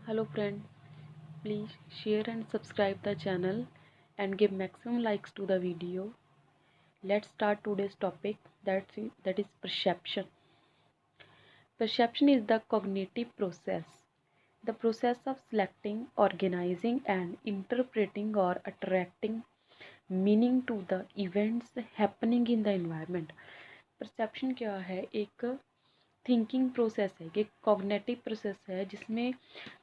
Hello friend, please share and subscribe the channel and give maximum likes to the video. Let's start today's topic that is perception. Perception is the cognitive process. The process of selecting, organizing and interpreting or attracting meaning to the events happening in the environment. Perception क्या है? एक thinking process है, ये cognitive process है जिसमें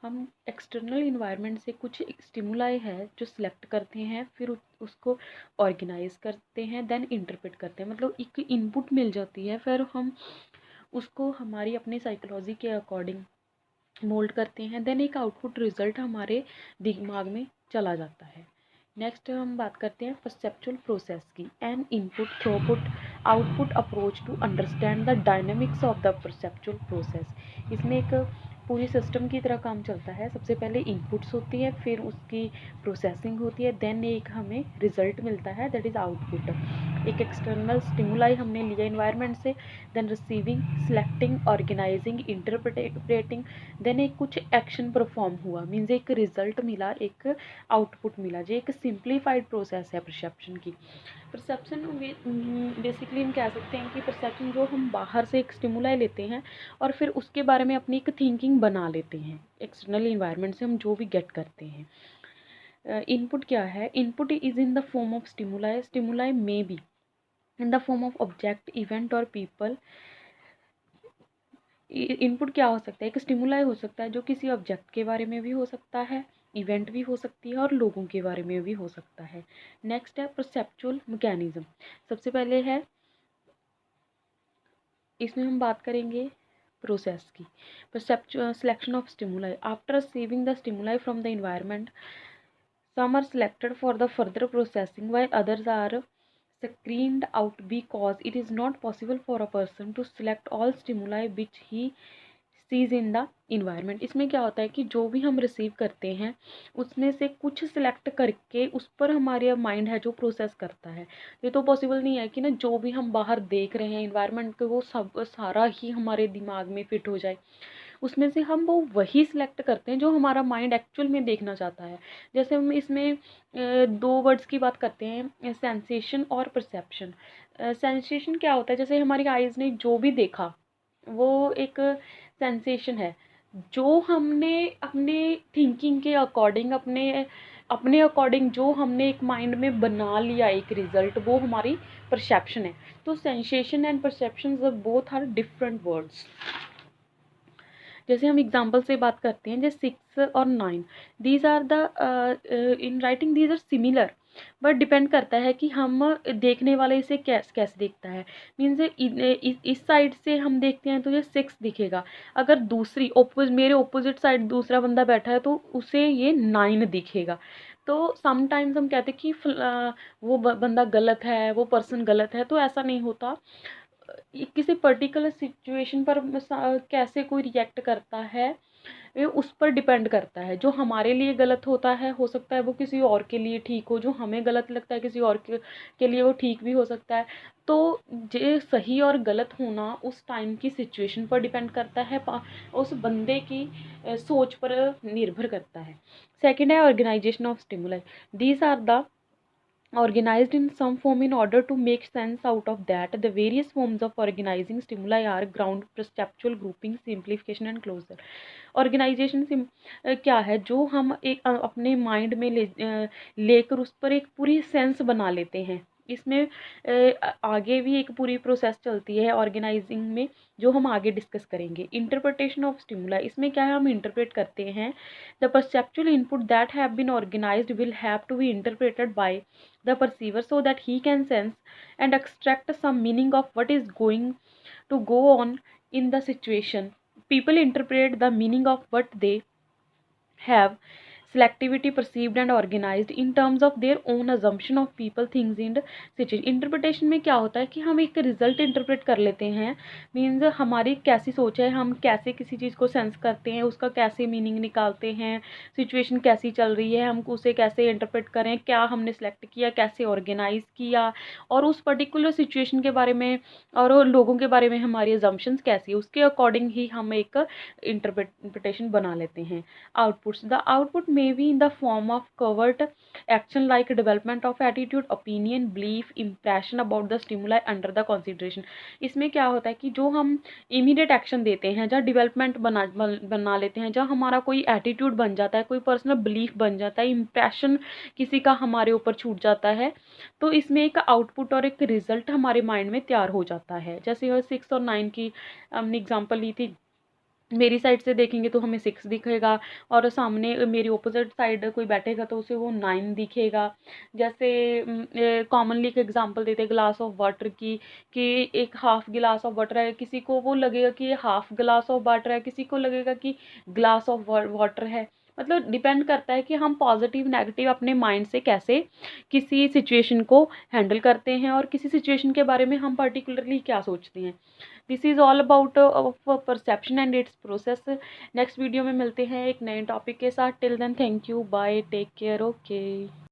हम external environment से कुछ स्टिमुलाई है जो सिलेक्ट करते हैं, फिर उसको ऑर्गेनाइज करते हैं, देन इंटरप्रेट करते हैं। मतलब एक इनपुट मिल जाती है, फिर हम उसको हमारी अपनी साइकोलॉजी के अकॉर्डिंग मोल्ड करते हैं, देन एक आउटपुट रिजल्ट हमारे दिमाग में चला जाता है। नेक्स्ट हम बात करते हैं परसेप्चुअल प्रोसेस की। An input throughput output approach to understand the dynamics of the perceptual process. इसमें एक पूरी सिस्टम की तरह काम चलता है। सबसे पहले इनपुट्स होती है, फिर उसकी प्रोसेसिंग होती है, देन एक हमें रिजल्ट मिलता है, दैट इज़ आउटपुट। एक एक्सटर्नल स्टिमुलाई हमने लिया इन्वायरमेंट से, then receiving, selecting, organizing, interpreting, then एक कुछ एक्शन परफॉर्म हुआ, मीन्स एक रिजल्ट मिला, एक आउटपुट मिला। जो एक सिंप्लीफाइड प्रोसेस है परसेप्शन की। परसेप्शन बेसिकली हम कह सकते हैं कि परसेप्शन जो हम बाहर से एक स्टिमुलाई लेते हैं और फिर उसके बारे में अपनी एक थिंकिंग बना लेते हैं। एक्सटर्नल इन्वायरमेंट से हम जो भी गेट करते हैं। इनपुट क्या है? Input is in the form of stimuli. Stimuli में बी in the form of object, event और पीपल। इनपुट क्या हो सकता है? एक स्टिमुलाई हो सकता है जो किसी ऑब्जेक्ट के बारे में भी हो सकता है, इवेंट भी हो सकती है और लोगों के बारे में भी हो सकता है। नेक्स्ट है परसेप्चुअल मैकेनिज्म। सबसे पहले है, इसमें हम बात करेंगे प्रोसेस की। Perceptual selection of stimuli. After receiving the stimuli from the environment, some are selected for the further processing while others are screened out because it is not possible for a person to select all stimuli which he sees in the environment. इसमें क्या होता है कि जो भी हम receive करते हैं उसमें से कुछ सिलेक्ट करके उस पर हमारे माइंड है जो प्रोसेस करता है। ये तो पॉसिबल नहीं है कि ना जो भी हम बाहर देख रहे हैं इन्वायरमेंट के वो सब सारा ही हमारे दिमाग में फिट हो जाए। उसमें से हम वो वही सिलेक्ट करते हैं जो हमारा माइंड एक्चुअल में देखना चाहता है। जैसे हम इसमें दो वर्ड्स की बात करते हैं, सेंसेशन और परसेप्शन। सेंसेशन क्या होता है? जैसे हमारी आइज़ ने जो भी देखा वो एक सेंसेशन है। जो हमने अपने थिंकिंग के अकॉर्डिंग अपने अपने अकॉर्डिंग जो हमने एक माइंड में बना लिया एक रिजल्ट, वो हमारी परसेप्शन है। तो sensation and perception both are different words. जैसे हम एग्जाम्पल से बात करते हैं, जैसे 6 और 9, these are the in writing these are similar, but depend करता है कि हम देखने वाले इसे कैसे देखता है। मीन्स इस साइड से हम देखते हैं तो ये 6 दिखेगा, अगर दूसरी मेरे ओपोजिट साइड दूसरा बंदा बैठा है तो उसे ये 9 दिखेगा। तो समटाइम्स हम कहते हैं कि वो बंदा गलत है, वो पर्सन गलत है, तो ऐसा नहीं होता। किसी पर्टिकुलर सिचुएशन पर कैसे कोई रिएक्ट करता है ये उस पर डिपेंड करता है। जो हमारे लिए गलत होता है हो सकता है वो किसी और के लिए ठीक हो, जो हमें गलत लगता है किसी और के लिए वो ठीक भी हो सकता है। तो ये सही और गलत होना उस टाइम की सिचुएशन पर डिपेंड करता है, उस बंदे की सोच पर निर्भर करता है। सेकेंड है organization of stimuli. These are the organized in some form in order to make sense out of that. The various forms of organizing stimuli are ground, perceptual, grouping, simplification and closure. Organization क्या है? जो हम एक अपने mind में लेकर उस पर एक पूरी सेंस बना लेते हैं। इसमें आगे भी एक पूरी प्रोसेस चलती है ऑर्गेनाइजिंग में, जो हम आगे डिस्कस करेंगे। इंटरप्रिटेशन ऑफ स्टिमुला, इसमें क्या है? हम इंटरप्रेट करते हैं। The perceptual input that have been organized will have to be interpreted by the perceiver so that he can sense and extract some meaning of what is going to go on in the situation. People interpret the meaning of what they have selectivity perceived and organized in terms of their own assumption of people, things and situation। Interpretation में क्या होता है कि हम एक result interpret कर लेते हैं, मीन्स हमारी कैसी सोच है, हम कैसे किसी चीज़ को सेंस करते हैं, उसका कैसे मीनिंग निकालते हैं, सिचुएशन कैसी चल रही है, हम उसे कैसे इंटरप्रेट करें, क्या हमने सेलेक्ट किया, कैसे ऑर्गेनाइज किया, और उस पर्टिकुलर सिचुएशन के बारे में और लोगों के बारे में हमारी अजम्पशंस कैसी है, उसके अकॉर्डिंग ही हम एक इंटरप्रिटेशन बना लेते हैं। Outputs, the output may be in the form of covert action like development of attitude, opinion, belief, impression about the stimuli under the consideration. इसमें क्या होता है कि जो हम इमीडिएट एक्शन देते हैं, जहाँ डेवलपमेंट बना लेते हैं, जहाँ हमारा कोई एटीट्यूड बन जाता है, कोई पर्सनल बिलीफ बन जाता है, इंप्रेशन किसी का हमारे ऊपर छूट जाता है, तो इसमें एक आउटपुट और एक रिजल्ट हमारे माइंड में तैयार हो जाता है। जैसे 6 और 9 की हमने एग्जांपल ली थी, मेरी साइड से देखेंगे तो हमें 6 दिखेगा, और सामने मेरी ऑपोजिट साइड कोई बैठेगा तो उसे वो 9 दिखेगा। जैसे कॉमनली एक एग्जांपल देते हैं ग्लास ऑफ वाटर की, कि एक हाफ गिलास ऑफ वाटर है, किसी को वो लगेगा कि ये हाफ गिलास ऑफ वाटर है, किसी को लगेगा कि ग्लास ऑफ वाटर है। मतलब डिपेंड करता है कि हम पॉजिटिव नेगेटिव अपने माइंड से कैसे किसी सिचुएशन को हैंडल करते हैं, और किसी सिचुएशन के बारे में हम पर्टिकुलरली क्या सोचते हैं। This is all about perception and its process. Next video में मिलते हैं एक नए टॉपिक के साथ। Till then thank you, bye, take care, okay.